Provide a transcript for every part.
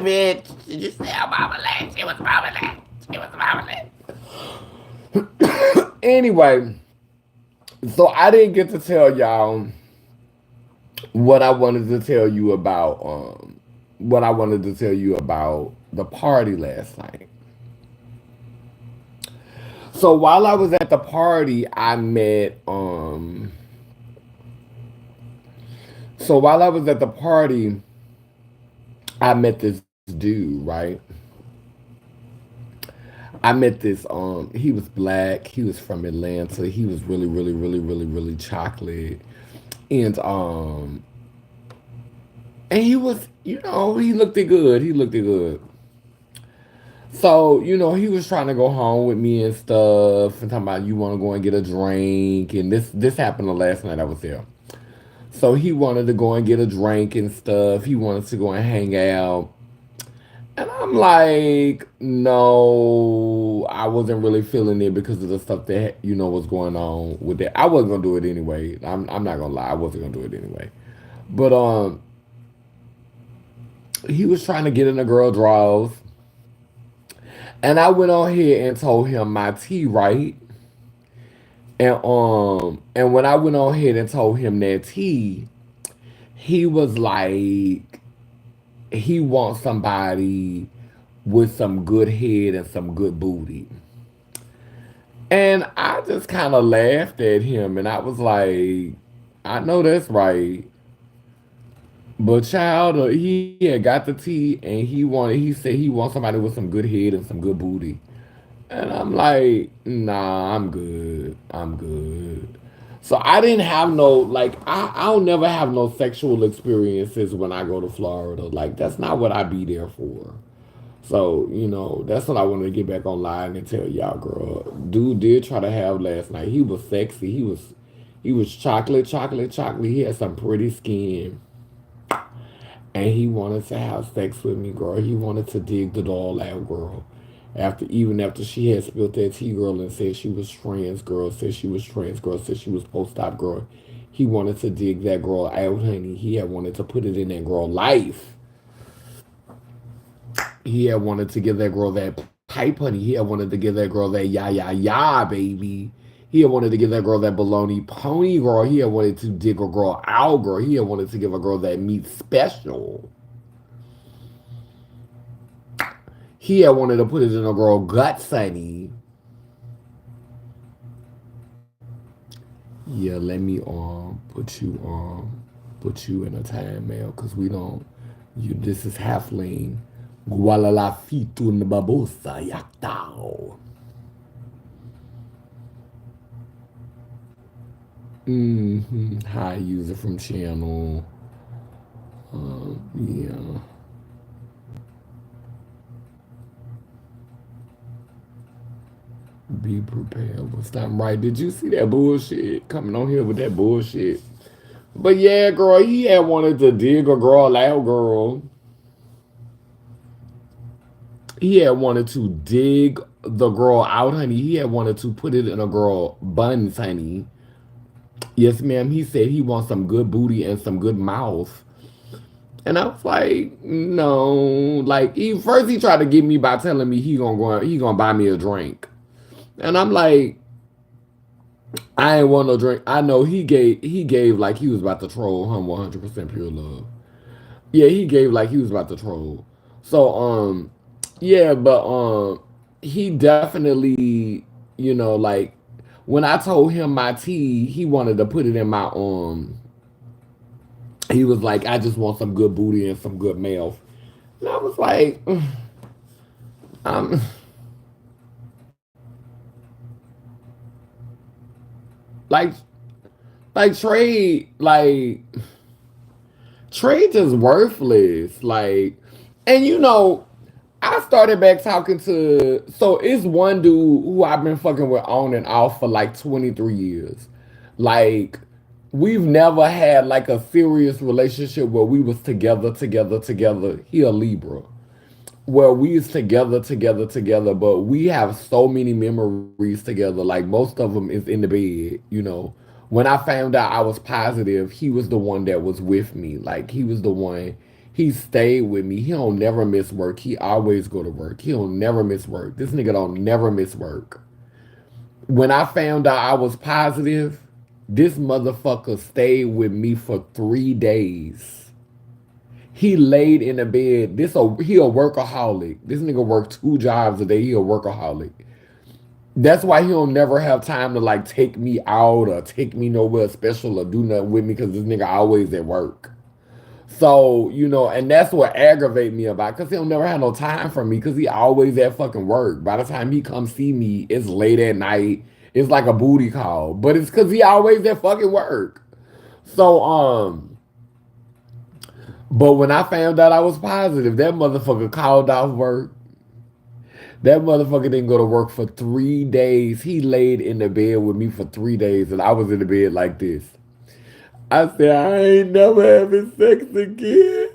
bitch. Did you say her mama late? She was mama late. She was mama late. Anyway, so I didn't get to tell y'all what I wanted to tell you about. What I wanted to tell you about the party last night. So while I was at the party, I met. So while I was at the party, I met this dude. Right. I met this. He was black. He was from Atlanta. He was really, really, really, really, really chocolate. And and he was, he looked it good. He looked it good. So, he was trying to go home with me and stuff, and talking about you want to go and get a drink, and this happened the last night I was there. So he wanted to go and get a drink and stuff. He wanted to go and hang out. And I'm like, no, I wasn't really feeling it because of the stuff that was going on with that. I wasn't gonna do it anyway. I'm not gonna lie, I wasn't gonna do it anyway. But he was trying to get in the girl draws, and I went on here and told him my tea, right? And when I went on ahead and told him that he was like, he wants somebody with some good head and some good booty. And I just kind of laughed at him, and I was like, I know that's right. But child, he had got the tea, and he said he wants somebody with some good head and some good booty. And I'm like, nah, I'm good. I'm good. So I didn't have no, like, I'll never have no sexual experiences when I go to Florida. Like, that's not what I be there for. So, that's what I wanted to get back online and tell y'all, girl. Dude did try to have last night. He was sexy. He was chocolate, chocolate, chocolate. He had some pretty skin. And he wanted to have sex with me, girl. He wanted to dig the doll out, girl. Even after she had spilled that tea, girl, and said she was trans, girl, said she was trans, girl, said she was post-op, girl. He wanted to dig that girl out, honey. He had wanted to put it in that girl life. He had wanted to give that girl that pipe, honey. He had wanted to give that girl that ya ya ya, baby. He had wanted to give that girl that baloney pony, girl. He had wanted to dig a girl out, girl. He had wanted to give a girl that meat special. He had wanted to put it in a girl guts, honey. Yeah, let me put you in a time mail, cause we don't. You This is halfling. Gualalafitun babosa yaktao. High user from channel. Yeah. Be prepared. What's that right? Did you see that bullshit coming on here with that bullshit? But yeah, girl, he had wanted to dig a girl out, girl. He had wanted to dig the girl out, honey. He had wanted to put it in a girl buns, honey. Yes, ma'am. He said he wants some good booty and some good mouth. And I was like, no. Like, first he tried to get me by telling me he gonna buy me a drink. And I'm like, I ain't want no drink. I know he gave like he was about to troll him 100% pure love. Yeah, he gave like he was about to troll. So yeah, but he definitely, like when I told him my tea, he wanted to put it in my he was like, I just want some good booty and some good mouth. And I was like, I'm like trade is worthless. Like, and I started back talking to, so it's one dude who I've been fucking with on and off for like 23 years. Like, we've never had like a serious relationship where we was together, together, together. He a Libra. Where we is together, together, together, but we have so many memories together. Like, most of them is in the bed. When I found out I was positive, he was the one that was with me. Like, he was the one. He stayed with me. He don't never miss work. He always go to work. He don't never miss work. This nigga don't never miss work. When I found out I was positive, this motherfucker stayed with me for 3 days. He laid in the bed. He a workaholic. This nigga worked 2 jobs a day. He a workaholic. That's why he don't never have time to like take me out or take me nowhere special or do nothing with me because this nigga always at work. So, and that's what aggravate me about because he don't never have no time for me because he always at fucking work. By the time he come see me, it's late at night. It's like a booty call. But it's because he always at fucking work. So, but when I found out I was positive, that motherfucker called off work. That motherfucker didn't go to work for 3 days. He laid in the bed with me for 3 days, and I was in the bed like this. I said, I ain't never having sex again.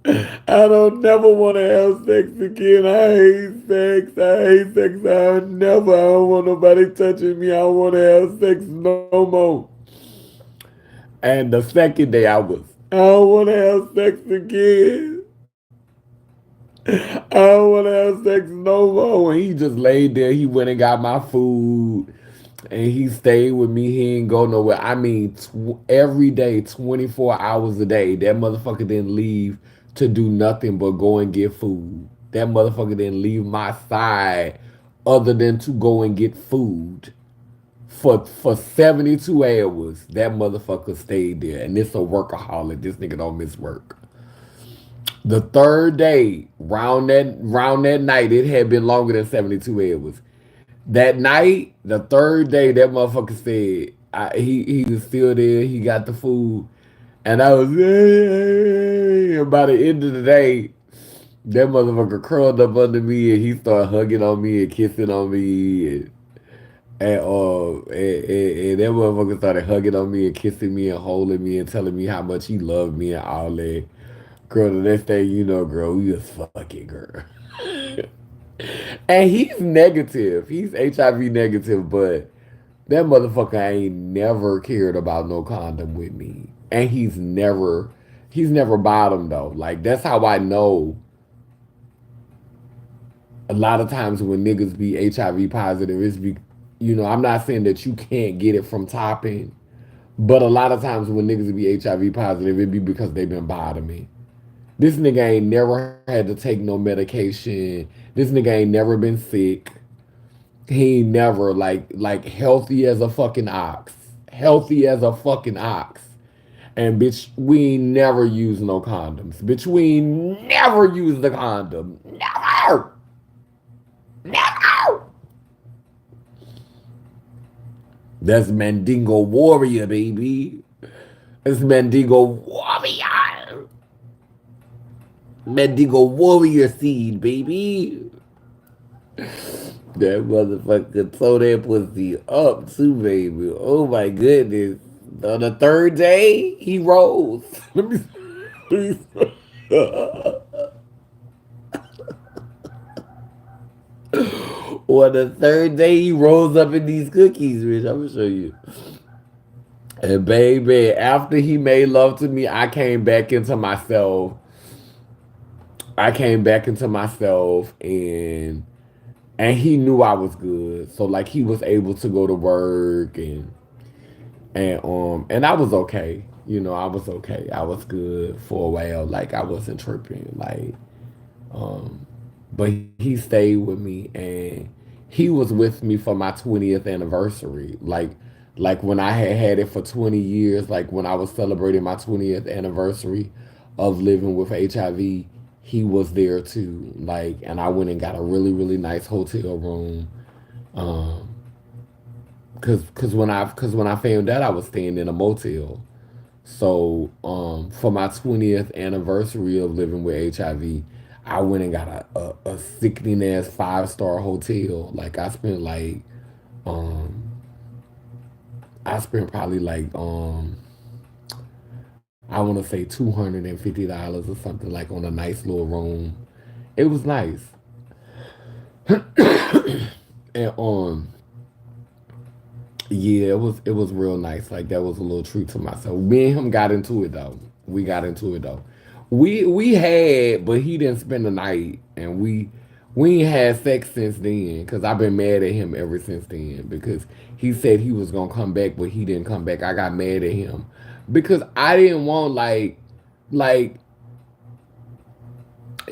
I don't never want to have sex again. I hate sex. I hate sex. I don't want nobody touching me. I don't want to have sex no more. And the second day I don't want to have sex again. I don't want to have sex no more. And he just laid there. He went and got my food. And he stayed with me. He ain't go nowhere. I mean, every day, 24 hours a day, that motherfucker didn't leave to do nothing but go and get food. That motherfucker didn't leave my side other than to go and get food. For 72 hours, that motherfucker stayed there. And this a workaholic. This nigga don't miss work. The third day, round that night, it had been longer than 72 hours. That night, the third day, that motherfucker said he was still there. He got the food, and I was hey. By the end of the day, that motherfucker curled up under me and he started hugging on me and kissing on me, and that motherfucker started hugging on me and kissing me and holding me and telling me how much he loved me and all that. Girl, the next thing you know, girl, we was fucking, girl. And he's negative. He's HIV negative, but that motherfucker ain't never cared about no condom with me. And he's never bottomed though. Like that's how I know a lot of times when niggas be HIV positive, I'm not saying that you can't get it from topping, but a lot of times when niggas be HIV positive, it be because they been bottoming. This nigga ain't never had to take no medication. This nigga ain't never been sick. He ain't never like healthy as a fucking ox. Healthy as a fucking ox. And bitch, we ain't never used no condoms. Bitch, we ain't never used the condom. Never. Never. That's Mandingo Warrior, baby. That's Mandingo Warrior. Mandingo Warrior seed, baby. That motherfucker tore that pussy up too, baby. Oh my goodness. On the third day, he rose. Let me On the third day, he rose up in these cookies, bitch. I'm gonna show you. And baby, after he made love to me, I came back into myself. And he knew I was good. So like he was able to go to work and I was okay. I was okay. I was good for a while. Like I wasn't tripping. But he stayed with me and he was with me for my 20th anniversary. Like when I had it for 20 years, like when I was celebrating my 20th anniversary of living with HIV, he was there too. Like, and I went and got a really, really nice hotel room. Um, cause when I found out I was staying in a motel. So for my 20th anniversary of living with HIV, I went and got a sickening ass 5-star hotel. Like um I spent probably I want to say $250 or something like on a nice little room. It was nice. And yeah, it was real nice. Like that was a little treat to myself. Me and him got into it though. We got into it though. we had, but he didn't spend the night, and we ain't had sex since then. Cause I've been mad at him ever since then. Because he said he was gonna come back, but he didn't come back. I got mad at him because I didn't want like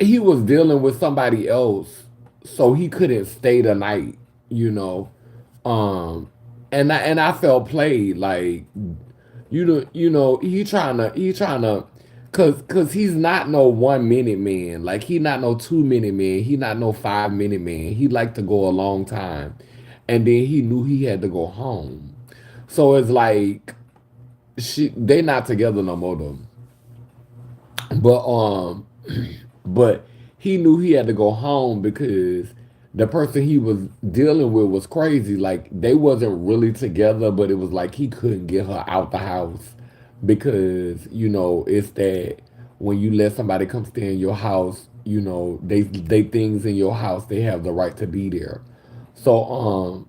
he was dealing with somebody else, so he couldn't stay the night. You know, um, and I felt played. Like he trying to, cause he's not no 1 minute man. Like he not no 2 minute man. He not no 5 minute man. He like to go a long time, and then he knew he had to go home. So it's like they not together no more though. But but he knew he had to go home because the person he was dealing with was crazy. Like they wasn't really together, but it was like he couldn't get her out the house because it's that when you let somebody come stay in your house, they things in your house, they have the right to be there. So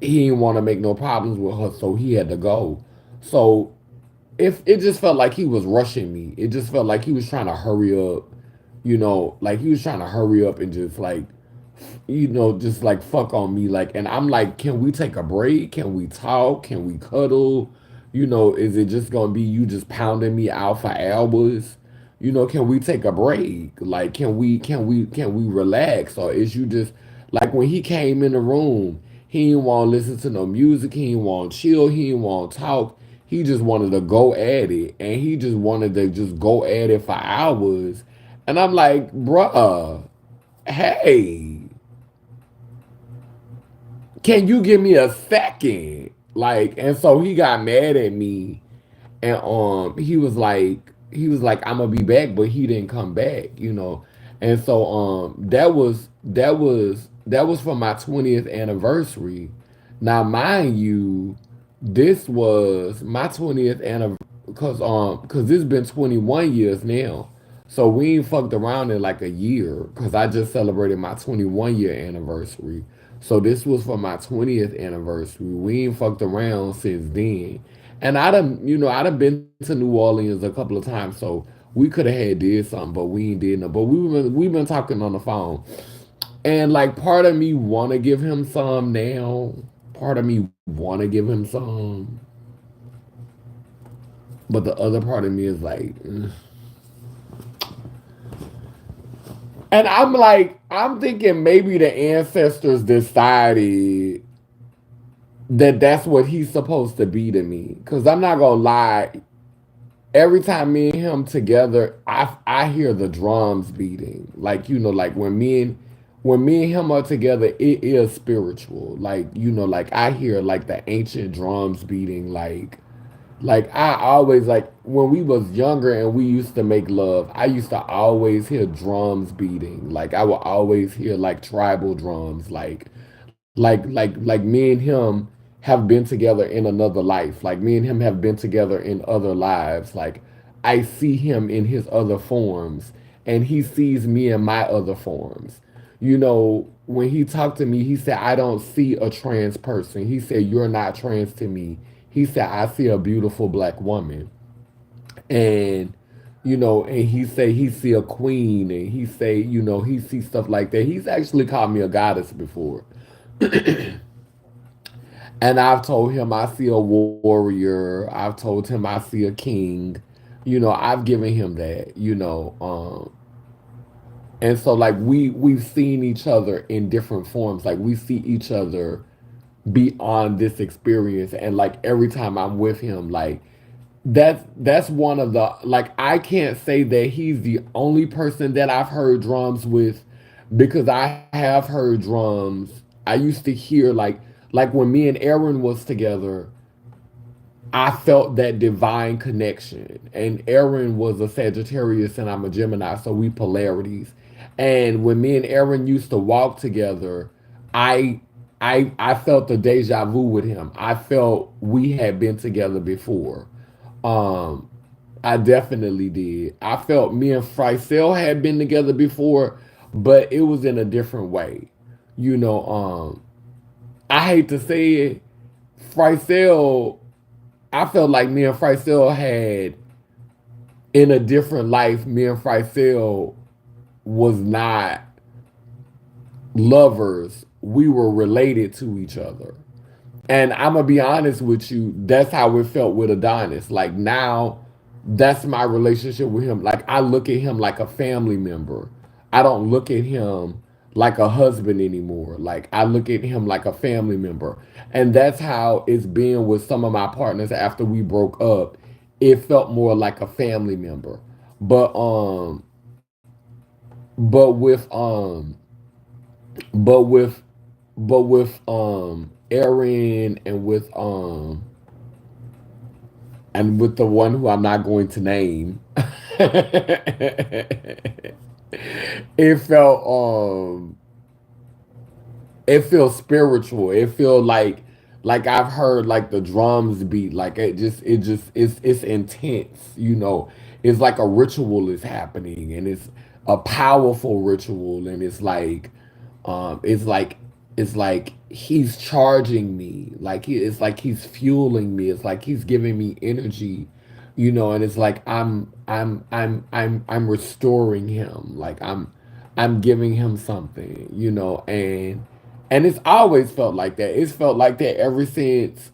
he didn't want to make no problems with her, so he had to go. So if it just felt like he was rushing me. It just felt like he was trying to hurry up, like he was trying to hurry up and just like, just like fuck on me. Like, and I'm like, can we take a break? Can we talk? Can we cuddle? Is it just gonna be you just pounding me out for hours? Can we take a break? Like, can we relax? Or is you just like when he came in the room, he didn't want to listen to no music, he didn't want to chill, he didn't want to talk. He just wanted to go at it. And he just wanted to just go at it for hours. And I'm like, bruh, hey, can you give me a second? Like, and so he got mad at me, and he was like I'm gonna be back, but he didn't come back. And so that was for my 20th anniversary. Now mind you, this was my 20th anniversary because it's been 21 years now. So we ain't fucked around in like a year because I just celebrated my 21-year anniversary. So this was for my 20th anniversary. We ain't fucked around since then. And I done been to New Orleans a couple of times, so we could have had did something, but we ain't did no. But we've been talking on the phone, and like part of me wanna give him some now. Part of me wanna give him some, but the other part of me is like, and I'm like, I'm thinking maybe the ancestors decided that that's what he's supposed to be to me. Cause I'm not gonna lie, every time me and him together, I hear the drums beating. Like like when me and him are together, it is spiritual. Like I hear like the ancient drums beating. Like I always like when we was younger and we used to make love, I used to always hear drums beating. Like I would always hear like tribal drums, like me and him have been together in another life. Like me and him have been together in other lives. Like I see him in his other forms and he sees me in my other forms. When he talked to me, he said, I don't see a trans person. He said, you're not trans to me. He said, I see a beautiful black woman. And and he say he see a queen, and he say, he see stuff like that. He's actually called me a goddess before. And I've told him I see a warrior. I've told him I see a king. I've given him that. And so like we've seen each other in different forms. Like we see each other beyond this experience. And like every time I'm with him, like that's one of the, like I can't say that he's the only person that I've heard drums with, because I have heard drums. I used to hear like when me and Aaron was together, I felt that divine connection. And Aaron was a Sagittarius and I'm a Gemini, so we polarities. And when me and Aaron used to walk together, I I felt the deja vu with him. I felt we had been together before. Um, I definitely did. I felt me and Fricel had been together before, but it was in a different way. You know, I hate to say it, Fricel, I felt like me and Fricel had in a different life, me and Fricel was not lovers. We were related to each other. And I'm gonna be honest with you, that's how it felt with Adonis. Like now, that's my relationship with him. Like I look at him like a family member. I don't look at him like a husband anymore. Like I look at him like a family member. And that's how it's been with some of my partners after we broke up. It felt more like a family member. But but with but with but with Aaron and with the one who I'm not going to name, it felt it feels spiritual. It feel like I've heard like the drums beat. Like it's intense. You know, it's like a ritual is happening, and it's a powerful ritual, and um, it's like it's like he's charging me. It's like he's fueling me. It's like he's giving me energy. You know, and it's like I'm restoring him. Like I'm giving him something, you know, and it's always felt like that. It's felt like that ever since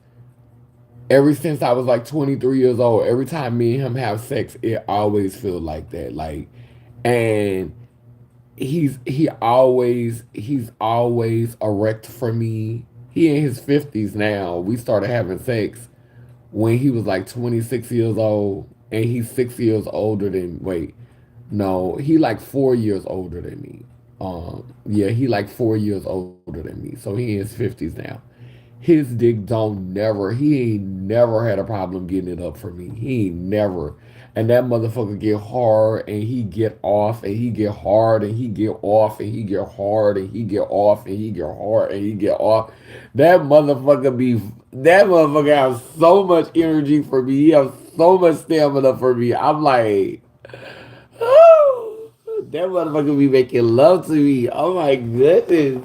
I was like 23 years old. Every time me and him have sex, it always feel like that. Like, and he's always erect for me. He in his 50s now. We started having sex when he was like 26 years old, and he's 6 years older than wait no, he like 4 years older than me. Yeah, he like 4 years older than me. So he in his 50s now. His dick don't never, he ain't never had a problem getting it up for me. He ain't never. And that motherfucker get hard and he get off and he get hard and he get off and he get hard and he get off and he get hard and he get off. That motherfucker has so much energy for me. He has so much stamina for me. I'm like, oh, that motherfucker be making love to me. Oh my goodness.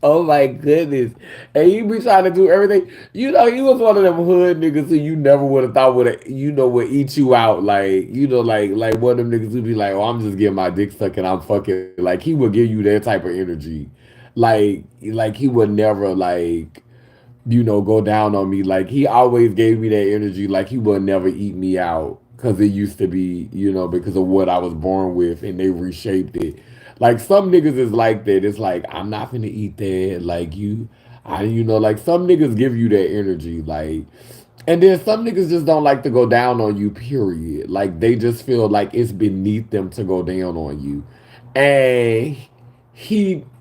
Oh my goodness. And he be trying to do everything. You know, he was one of them hood niggas who you never would have thought would eat you out. Like, like one of them niggas who be like, oh, I'm just getting my dick sucked and I'm fucking. Like, he would give you that type of energy. Like he would never go down on me. Like he always gave me that energy. Like he would never eat me out because it used to be, because of what I was born with, and they reshaped it. Like some niggas is like that. It's like I'm not gonna eat that. Like like some niggas give you that energy. Like, and then some niggas just don't like to go down on you. Period. Like they just feel like it's beneath them to go down on you, and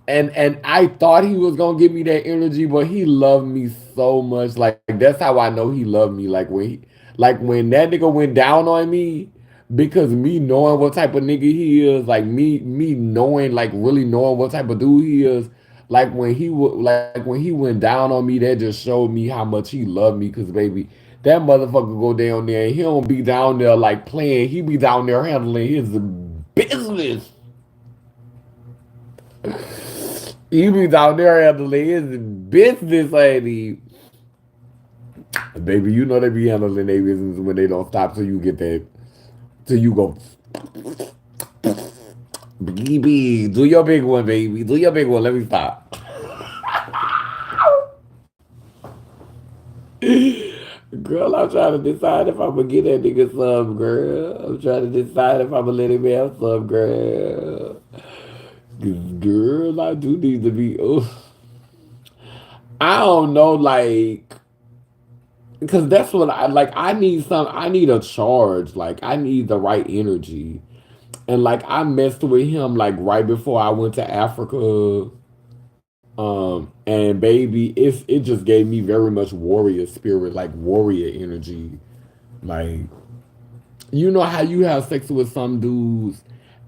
and I thought he was gonna give me that energy, but he loved me so much. Like that's how I know he loved me. Like when that nigga went down on me, because me knowing what type of nigga he is, like me knowing, like really knowing what type of dude he is. Like when he went down on me, that just showed me how much he loved me. Cause baby, that motherfucker go down there and he don't be down there like playing. He be down there handling his business. He be down there handling his business, lady. Baby, you know they be handling their business when they don't stop till you get that, till you go, baby, do your big one, baby. Do your big one. Let me stop. Girl, I'm trying to decide if I'm gonna get that nigga some, girl. I'm trying to decide if I'm gonna let him have some, girl. Girl, I do need to be. Ugh. I don't know, like, because that's what I like. I need some. I need a charge. Like, I need the right energy. And like, I messed with him like right before I went to Africa. And baby, it just gave me very much warrior spirit, like warrior energy. Like, you know how you have sex with some dudes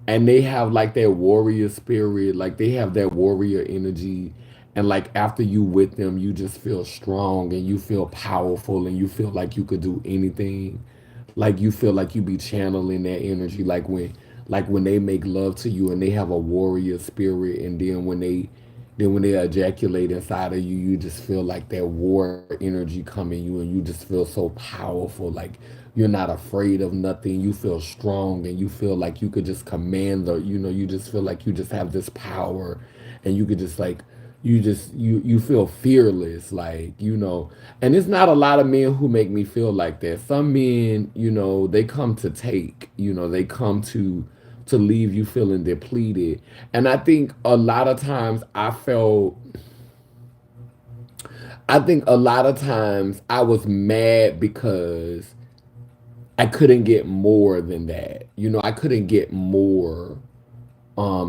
and they have like that warrior spirit, like they have that warrior energy. And like after you with them, you just feel strong and you feel powerful and you feel like you could do anything. Like you feel like you be channeling that energy. Like when they make love to you and they have a warrior spirit, and then when they Then when they ejaculate inside of you, you just feel like that war energy come in you, and you just feel so powerful. Like you're not afraid of nothing. You feel strong, and you feel like you could just command the. You just feel like you just have this power, and you could just like you feel fearless, and it's not a lot of men who make me feel like that. Some men, they come to take, they come to leave you feeling depleted. And I think a lot of times I think a lot of times I was mad because I couldn't get more than that. I couldn't get more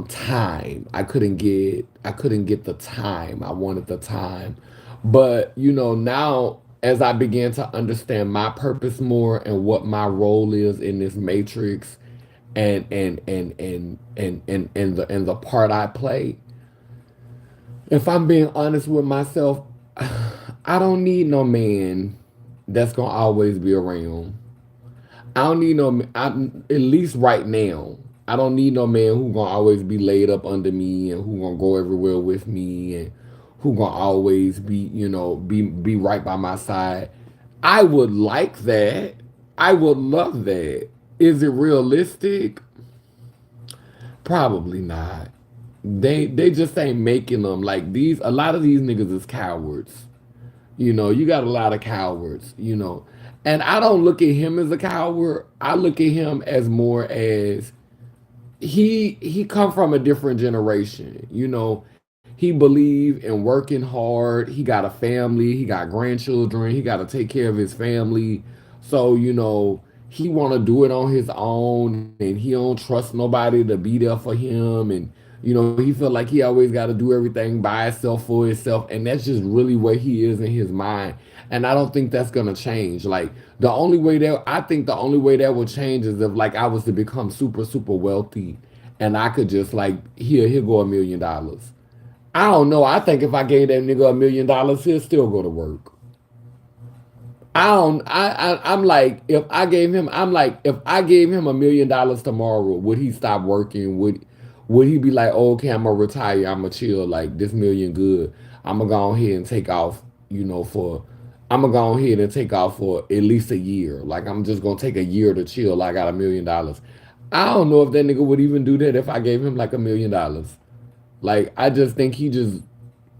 time. I couldn't get the time. I wanted the time. But now as I began to understand my purpose more and what my role is in this matrix, and the part I play, if I'm being honest with myself, I don't need no man that's gonna always be around. I don't need no, at least right now. I don't need no man who gonna always be laid up under me and who gonna go everywhere with me and who gonna always be right by my side. I would like that. I would love that. Is it realistic? Probably not. They just ain't making them like these. A lot of these niggas is cowards. You got a lot of cowards. And I don't look at him as a coward. I look at him as more as he come from a different generation. He believe in working hard. He got a family. He got grandchildren. He got to take care of his family. So he want to do it on his own, and he don't trust nobody to be there for him. And he feel like he always got to do everything by himself for himself, and that's just really where he is in his mind. And I don't think that's gonna change. Like the only way that would change is if like I was to become super super wealthy, and I could just like here go $1 million. I don't know. I think if I gave that nigga $1 million, he'll still go to work. I don't. I'm like, if I gave him $1 million tomorrow, would he stop working? Would he be like, oh, okay, I'm gonna retire, I'm gonna chill, like this million good. I'm gonna go ahead and take off, for I'm gonna go ahead and take off for at least a year. Like I'm just gonna take a year to chill. I got $1 million. I don't know if that nigga would even do that if I gave him like $1 million. Like I just think he just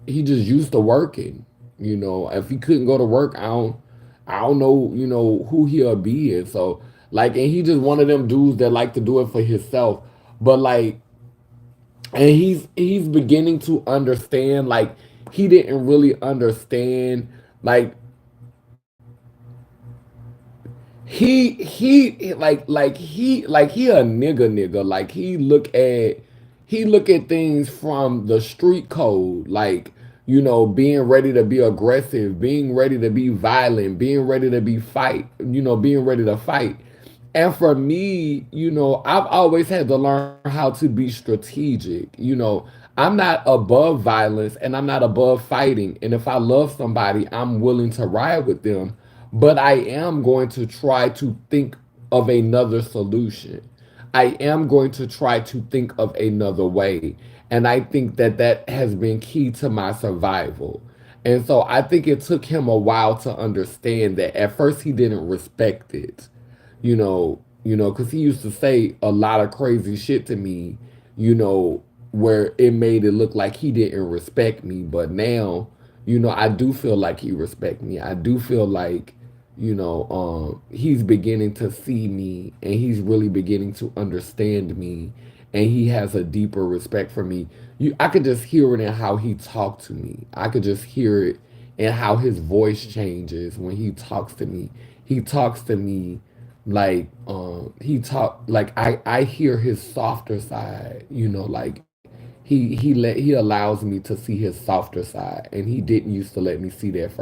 used to working. If he couldn't go to work, I don't know, who he'll be in. So like, and he just one of them dudes that like to do it for himself. But like, and he's beginning to understand. Like he didn't really understand. Like he a nigga. Like he look at things from the street code, like being ready to be aggressive, being ready to be violent, being ready to be fight, being ready to fight. And for me, I've always had to learn how to be strategic. I'm not above violence and I'm not above fighting. And if I love somebody, I'm willing to ride with them. But I am going to try to think of another solution. I am going to try to think of another way. And I think that that has been key to my survival. And so I think it took him a while to understand that. At first, he didn't respect it, because he used to say a lot of crazy shit to me, where it made it look like he didn't respect me. But now, I do feel like he respect me. I do feel like, he's beginning to see me and he's really beginning to understand me, and he has a deeper respect for me. I could just hear it in how he talked to me. I could just hear it in how his voice changes when he talks to me. He talks to me like I hear his softer side, like he allows me to see his softer side, and he didn't used to let me see that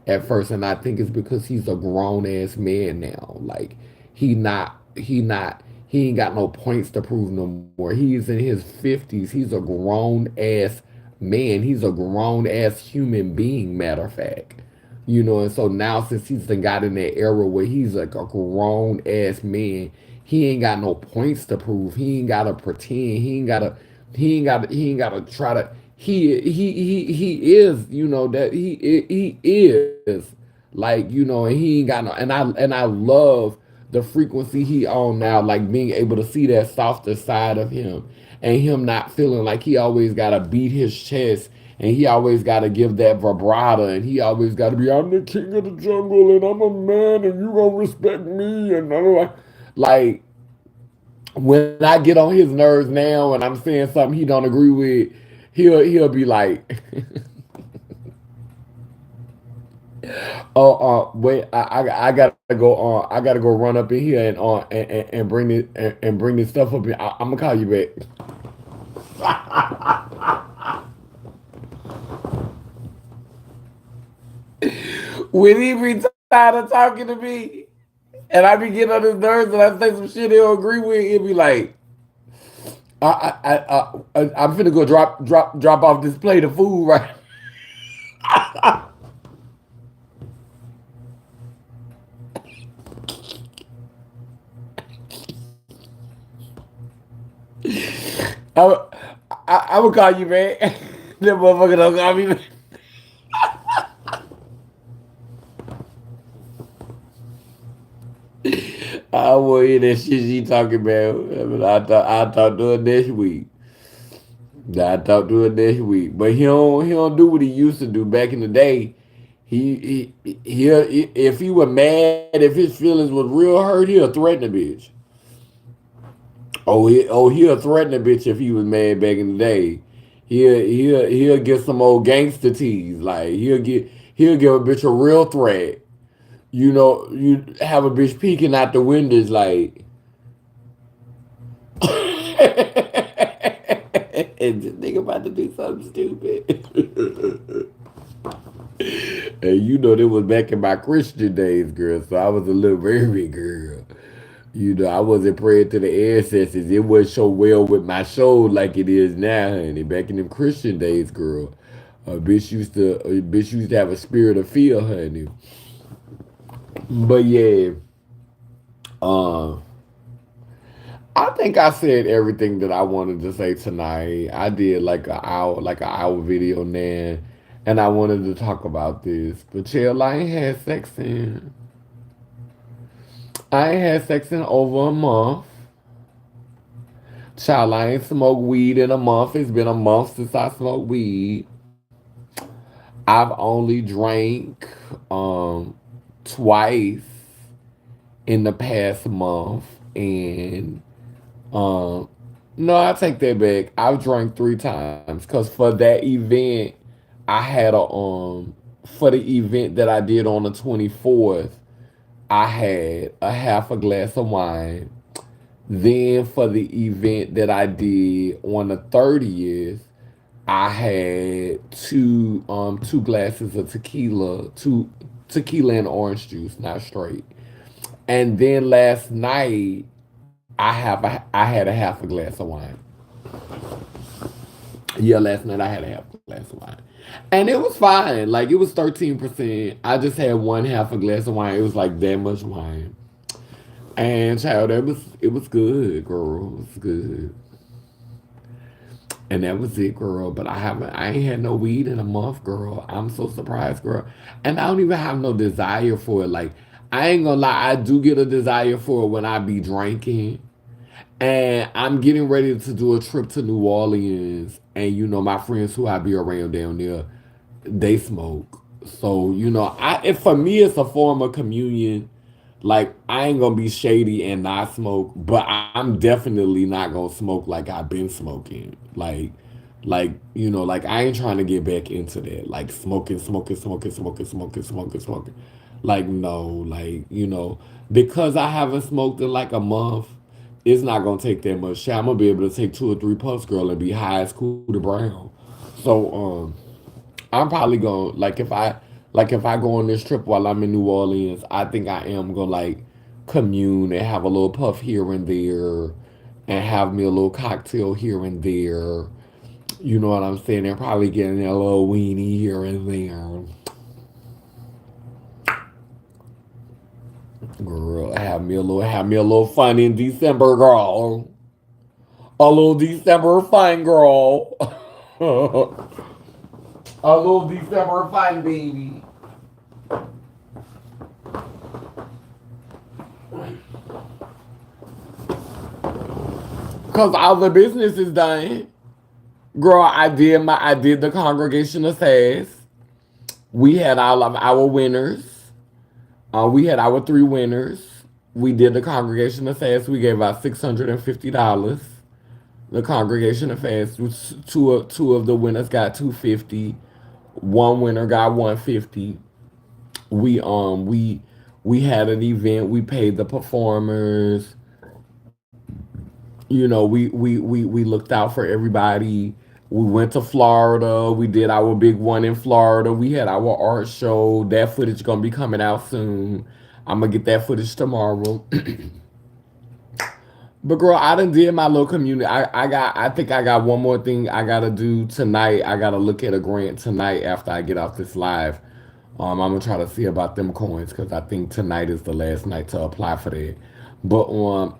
at first. And I think it's because he's a grown ass man now. Like he ain't got no points to prove no more. He's in his 50s. He's a grown ass man. He's a grown ass human being, matter of fact. And so now since he's done got in that era where he's like a grown ass man, he ain't got no points to prove. He ain't gotta pretend. He ain't gotta try to he is, that he is like, and he ain't got no, and I love the frequency he on now, like being able to see that softer side of him, and him not feeling like he always gotta beat his chest, and he always gotta give that vibrato, and he always gotta be, I'm the king of the jungle, and I'm a man, and you gonna respect me, and I'm like when I get on his nerves now and I'm saying something he don't agree with, he'll be like, "Oh, wait, I gotta go on. I gotta go run up in here and bring it and bring this stuff up here. I'm gonna call you back." When he be tired of talking to me, and I be getting on his nerves, and I say some shit he'll agree with, he'll be like, I'm finna go drop off this plate of food right." I, I will call you, man. That motherfucker don't call me, man. I will hear that shit she talking about. I mean, I talk to her next week. I talk to her next week. But he don't do what he used to do back in the day. If he was mad, if his feelings was real hurt, he'll threaten a bitch. He'll threaten a bitch if he was mad back in the day. He'll get some old gangster tease. Like he'll give a bitch a real threat. You have a bitch peeking out the windows like, and this nigga about to do something stupid. And that was back in my Christian days, girl. So I was a little baby girl. I wasn't praying to the ancestors. It wasn't so well with my soul like it is now, honey. Back in them Christian days, girl, a bitch used to have a spirit of fear, honey. But yeah, um, I think I said everything that I wanted to say tonight. I did like an hour video now, and I wanted to talk about this. But chill, I ain't had sex in over a month. Child, I ain't smoked weed in a month. It's been a month since I smoked weed. I've only drank twice in the past month, and um no, I take that back. I've drank 3 times because for the event that I did on the 24th, I had a half a glass of wine. Then for the event that I did on the 30th, I had two glasses of tequila and orange juice, not straight. And then last night I had a half a glass of wine. Yeah, last night I had a half a glass of wine. And it was fine. Like it was 13%. I just had one half a glass of wine. It was like that much wine. And child, it was good, girl. It was good. And that was it, girl. But I ain't had no weed in a month, girl. I'm so surprised, girl. And I don't even have no desire for it. Like, I ain't gonna lie, I do get a desire for it when I be drinking. And I'm getting ready to do a trip to New Orleans. And my friends who I be around down there, they smoke. So, for me it's a form of communion. Like I ain't gonna be shady and not smoke, but I'm definitely not gonna smoke like I've been smoking. Like I ain't trying to get back into that. Like smoking. Like no, because I haven't smoked in like a month, it's not gonna take that much shit. I'm gonna be able to take 2 or 3 puffs, girl, and be high as Cooter Brown. So I'm probably gonna like if I go on this trip while I'm in New Orleans, I think I am gonna like commune and have a little puff here and there, and have me a little cocktail here and there. You know what I'm saying? And probably getting a little weenie here and there. Girl, have me a little fun in December, girl. A little December fun, girl. A little December fun, baby. Cause all the business is done. Girl, I did the congregational fast. We had all of our winners. We had our three winners. We did the congregational fast. We gave out $650. The congregational fast was two of the winners got 250. One winner got 150. We had an event. We paid the performers. We looked out for everybody. We went to Florida. We did our big one in Florida. We had our art show. That footage gonna be coming out soon. I'm gonna get that footage tomorrow. But girl, I done did my little community. I think I got one more thing I gotta do tonight. I gotta look at a grant tonight after I get off this live. I'm gonna try to see about them coins because I think tonight is the last night to apply for that. But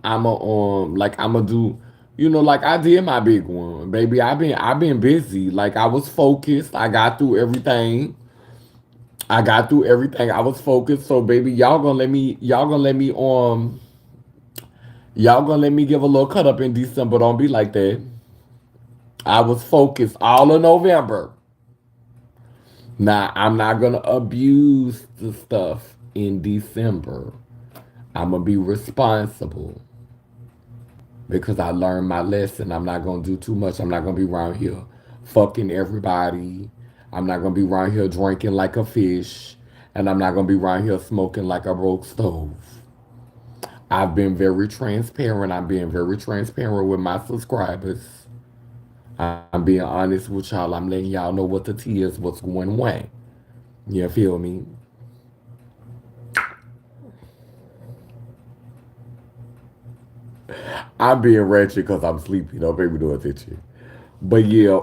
I'm gonna do, like I did my big one, baby. I've been busy. Like I was focused. I got through everything. I got through everything. I was focused. So baby, y'all gonna let me give a little cut up in December. Don't be like that. I was focused all of November. Now I'm not gonna abuse the stuff in December. I'm gonna be responsible because I learned my lesson. I'm not gonna do too much. I'm not gonna be around here fucking everybody. I'm not gonna be around here drinking like a fish. And I'm not gonna be around here smoking like a broke stove. I've been very transparent. I'm being very transparent with my subscribers. I'm being honest with y'all. I'm letting y'all know what the tea is, what's going on. You feel me? I'm being ratchet because I'm sleepy. Don't pay me no attention. But yeah,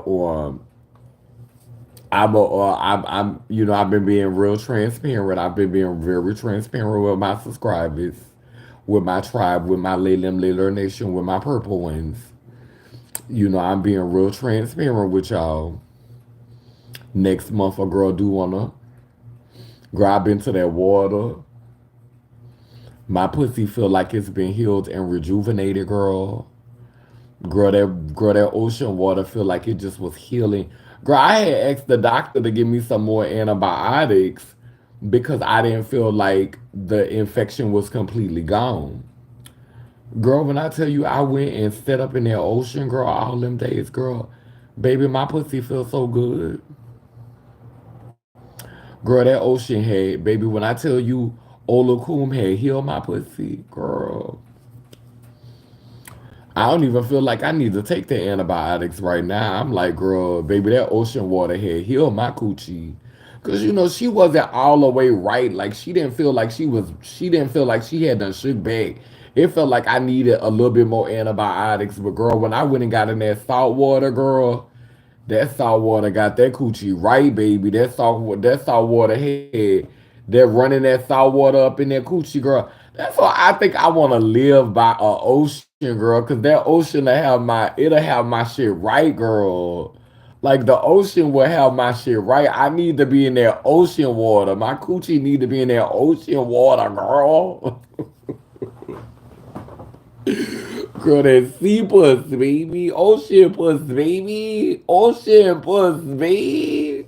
I've been being real transparent. I've been being very transparent with my subscribers, with my tribe, with my Laylim Layler Nation, with my purple ones. I'm being real transparent with y'all. Next month, a girl do wanna grab into that water. My pussy feel like it's been healed and rejuvenated, girl. Girl, that ocean water feel like it just was healing. Girl, I had asked the doctor to give me some more antibiotics because I didn't feel like the infection was completely gone. Girl, when I tell you I went and set up in that ocean, girl, all them days, girl, baby, my pussy feels so good. Girl, that ocean had, baby, when I tell you Olakum had healed my pussy, girl. I don't even feel like I need to take the antibiotics right now. I'm like, girl, baby, that ocean water had healed my coochie. Cause she wasn't all the way right. Like she didn't feel like she had done shook back. It felt like I needed a little bit more antibiotics. But girl, when I went and got in that salt water, girl, that salt water got that coochie right, baby. That salt water had they're running that salt water up in that coochie, girl. That's why I think I want to live by a ocean, girl, because that ocean it'll have my shit right, girl. Like the ocean will have my shit right. I need to be in that ocean water. My coochie need to be in that ocean water, girl. Girl, that sea puss, baby. Ocean puss, baby. Ocean puss, baby.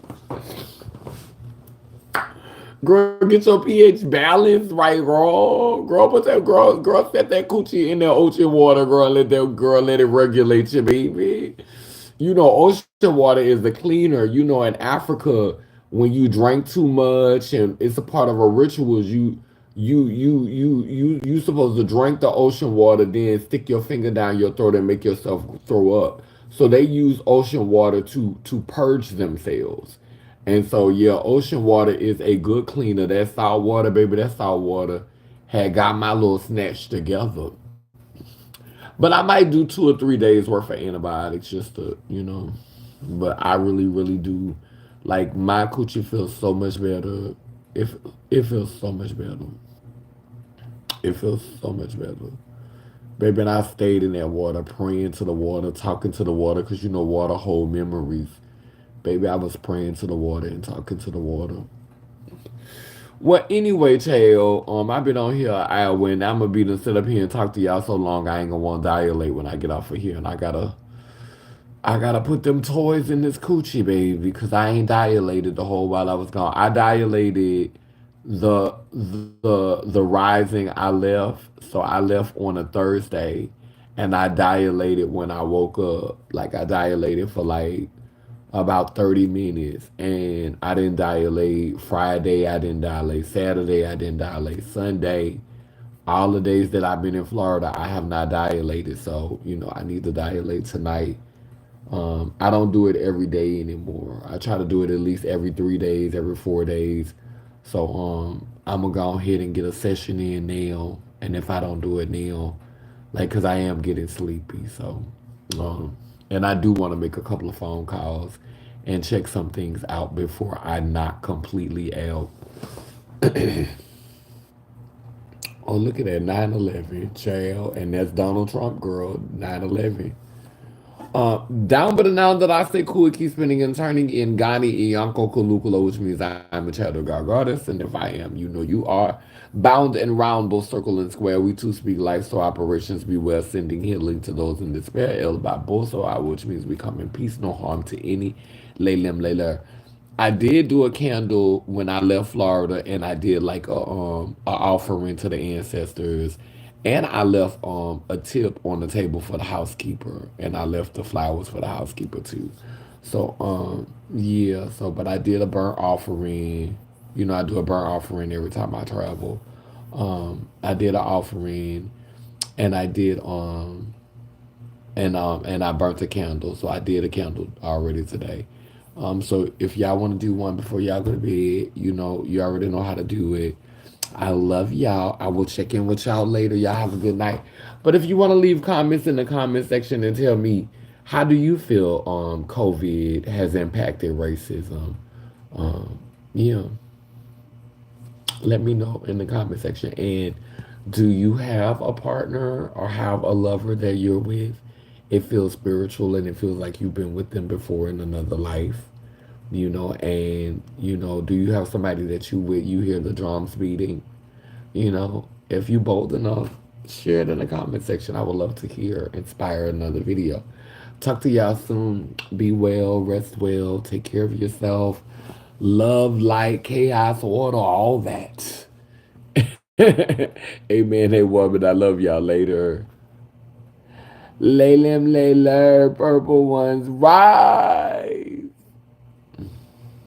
Girl, get your pH balance right, girl. Girl, set that coochie in that ocean water, girl. Let it regulate you, baby. Ocean water is the cleaner. In Africa, when you drink too much and it's a part of a ritual, you supposed to drink the ocean water, then stick your finger down your throat and make yourself throw up. So they use ocean water to purge themselves. And so yeah, ocean water is a good cleaner. That salt water, baby, that salt water had got my little snatch together. But I might do 2 or 3 days worth of antibiotics just to. But I really, really do. Like my coochie feels so much better. It feels so much better. It feels so much better. Baby, and I stayed in that water, praying to the water, talking to the water, because you know water hold memories. Baby, I was praying to the water and talking to the water. Well, anyway, Tail, I've been on here an hour and I'm gonna be to sit up here and talk to y'all so long I ain't gonna want to dilate when I get off of here, and I gotta put them toys in this coochie, baby, because I ain't dilated the whole while I was gone. I dilated the rising I left, so I left on a Thursday, and I dilated when I woke up. Like I dilated for like about 30 minutes, and I didn't dilate Friday, I didn't dilate Saturday, I didn't dilate Sunday. All the days that I've been in Florida, I have not dilated, so I need to dilate tonight. I don't do it every day anymore. I try to do it at least every 3 days, every 4 days. So I'm gonna go ahead and get a session in now. And if I don't do it now, like, cause I am getting sleepy. So, um, and I do want to make a couple of phone calls and check some things out before I knock completely out. Oh, look at that 9/11, child, and that's Donald Trump, girl. 9/11. Down but now that I say cool, keep spinning and turning in Gani Iyanko Kulukula, which means I'm a child of God goddess, and if I am, you know you are. Bound and round, both circle and square, we too speak life, so operations be well, sending healing to those in despair. El Baboso, which means we come in peace, no harm to any. Laylem Layler. I did do a candle when I left Florida, and I did like a offering to the ancestors, and I left a tip on the table for the housekeeper, and I left the flowers for the housekeeper too. So yeah, so but I did a burnt offering. I do a burnt offering every time I travel. I did an offering, and I did and I burnt a candle. So I did a candle already today. So if y'all want to do one before y'all go to bed, you already know how to do it. I love y'all. I will check in with y'all later. Y'all have a good night. But if you want to leave comments in the comment section and tell me how do you feel COVID has impacted racism, um, yeah, let me know in the comment section. And do you have a partner or have a lover that you're with? It feels spiritual and it feels like you've been with them before in another life. And do you have somebody that you hear the drums beating? If you bold enough, share it in the comment section. I would love to hear, inspire another video. Talk to y'all soon. Be well, rest well, take care of yourself. Love, light, chaos, order, all that. Amen. Hey, woman, I love y'all later. Lay them, lay purple ones, right.